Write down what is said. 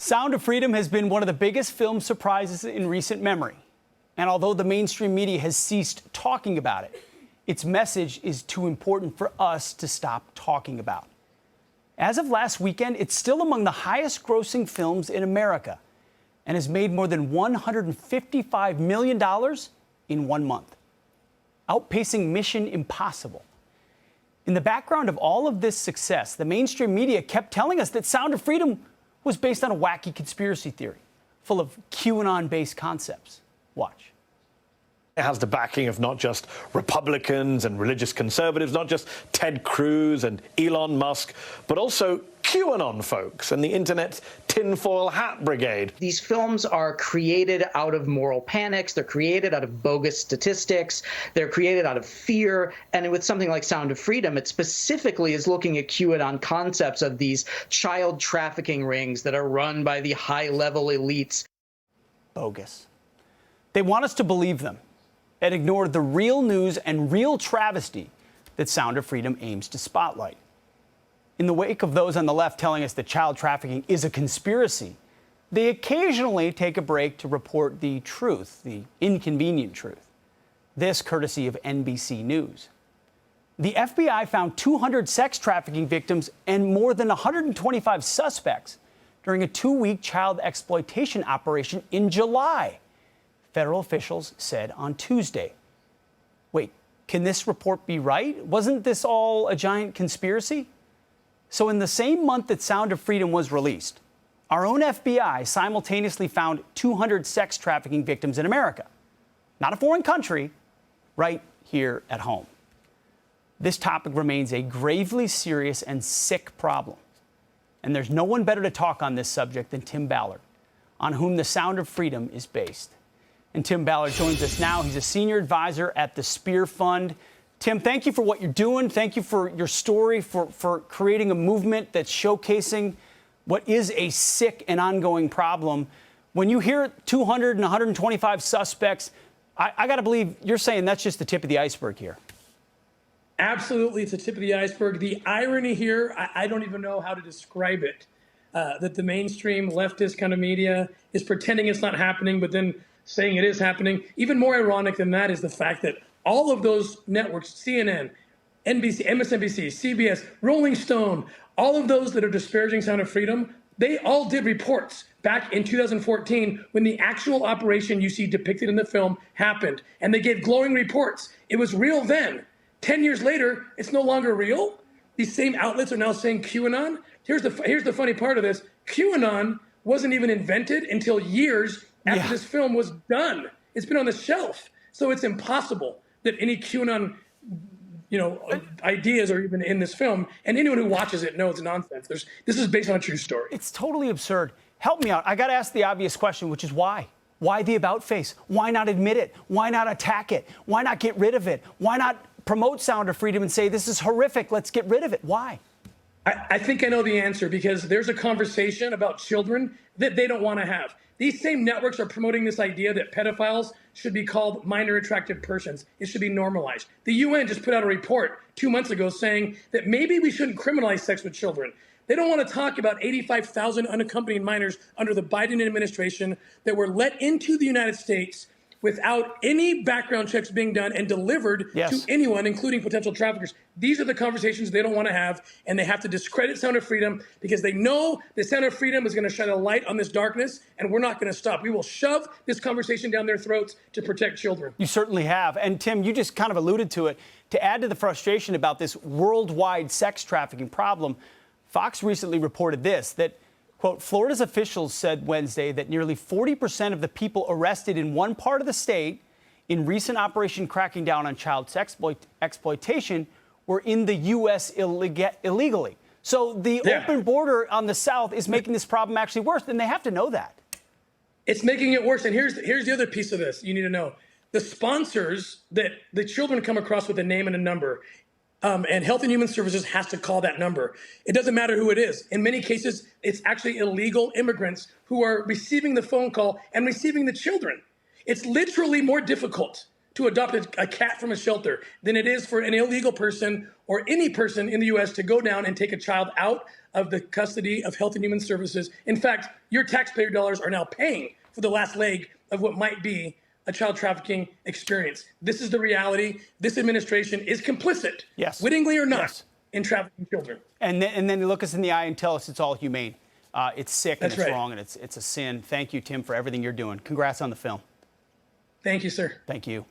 Sound of Freedom has been one of the biggest film surprises in recent memory. And although the mainstream media has ceased talking about it, its message is too important for us to stop talking about. As of last weekend, it's still among the highest grossing films in America and has made more than $155 million in 1 month, outpacing Mission Impossible. In the background of all of this success, the mainstream media kept telling us that Sound of Freedom was based on a wacky conspiracy theory full of QAnon-based concepts. Watch. It has the backing of not just Republicans and religious conservatives, not just Ted Cruz and Elon Musk, but also QAnon folks and the internet's tinfoil hat brigade. These films are created out of moral panics. They're created out of bogus statistics. They're created out of fear. And with something like Sound of Freedom, it specifically is looking at QAnon concepts of these child trafficking rings that are run by the high-level elites. Bogus. They want us to believe them and ignore the real news and real travesty that Sound of Freedom aims to spotlight. In the wake of those on the left telling us that child trafficking is a conspiracy, they occasionally take a break to report the truth, the inconvenient truth. This courtesy of NBC News. The FBI found 200 sex trafficking victims and more than 125 suspects during a 2-week child exploitation operation in July, federal officials said on Tuesday. Wait, can this report be right? Wasn't this all a giant conspiracy? So in the same month that Sound of Freedom was released, our own FBI simultaneously found 200 sex trafficking victims in America. Not a foreign country, right here at home. This topic remains a gravely serious and sick problem. And there's no one better to talk on this subject than Tim Ballard, on whom the Sound of Freedom is based. And Tim Ballard joins us now. He's a senior advisor at the Spear Fund. Tim, thank you for what you're doing. Thank you for your story, for creating a movement that's showcasing what is a sick and ongoing problem. When you hear 200 and 125 suspects, I got to believe you're saying that's just the tip of the iceberg here. Absolutely, it's the tip of the iceberg. The irony here, I don't even know how to describe it, that the mainstream leftist kind of media is pretending it's not happening, but then saying it is happening. Even more ironic than that is the fact that all of those networks, CNN, NBC, MSNBC, CBS, Rolling Stone, all of those that are disparaging Sound of Freedom, they all did reports back in 2014 when the actual operation you see depicted in the film happened. And they gave glowing reports. It was real then. 10 years later, it's no longer real. These same outlets are now saying QAnon. Here's the funny part of this. QAnon wasn't even invented until years after this film was done. It's been on the shelf. So it's impossible that any QAnon, ideas are even in this film. And anyone who watches it knows it's nonsense. This is based on a true story. It's totally absurd. Help me out. I got to ask the obvious question, which is why? Why the about face? Why not admit it? Why not attack it? Why not get rid of it? Why not promote Sound of Freedom and say, this is horrific, let's get rid of it? Why? I think I know the answer, because there's a conversation about children that they don't want to have. These same networks are promoting this idea that pedophiles should be called minor attractive persons. It should be normalized. The UN just put out a report 2 months ago saying that maybe we shouldn't criminalize sex with children. They don't want to talk about 85,000 unaccompanied minors under the Biden administration that were let into the United States without any background checks being done and delivered to anyone, including potential traffickers. These are the conversations they don't want to have, and they have to discredit Sound of Freedom because they know the Sound of Freedom is going to shine a light on this darkness, and we're not going to stop. We will shove this conversation down their throats to protect children. You certainly have. And Tim, you just kind of alluded to it. To add to the frustration about this worldwide sex trafficking problem, Fox recently reported this, that quote, Florida's officials said Wednesday that nearly 40% of the people arrested in one part of the state in recent operation cracking down on child sex exploitation were in the U.S. illegally. So the open border on the south is making this problem actually worse, and they have to know that. It's making it worse. And here's the other piece of this you need to know. The sponsors that the children come across with a name and a number, and Health and Human Services has to call that number. It doesn't matter who it is. In many cases, it's actually illegal immigrants who are receiving the phone call and receiving the children. It's literally more difficult to adopt a cat from a shelter than it is for an illegal person or any person in the U.S. to go down and take a child out of the custody of Health and Human Services. In fact, your taxpayer dollars are now paying for the last leg of what might be a child trafficking experience. This is the reality. This administration is complicit, yes, wittingly or not, yes, in trafficking children. And then look us in the eye and tell us it's all humane. It's sick and That's it's right. wrong and it's a sin. Thank you, Tim, for everything you're doing. Congrats on the film. Thank you, sir. Thank you.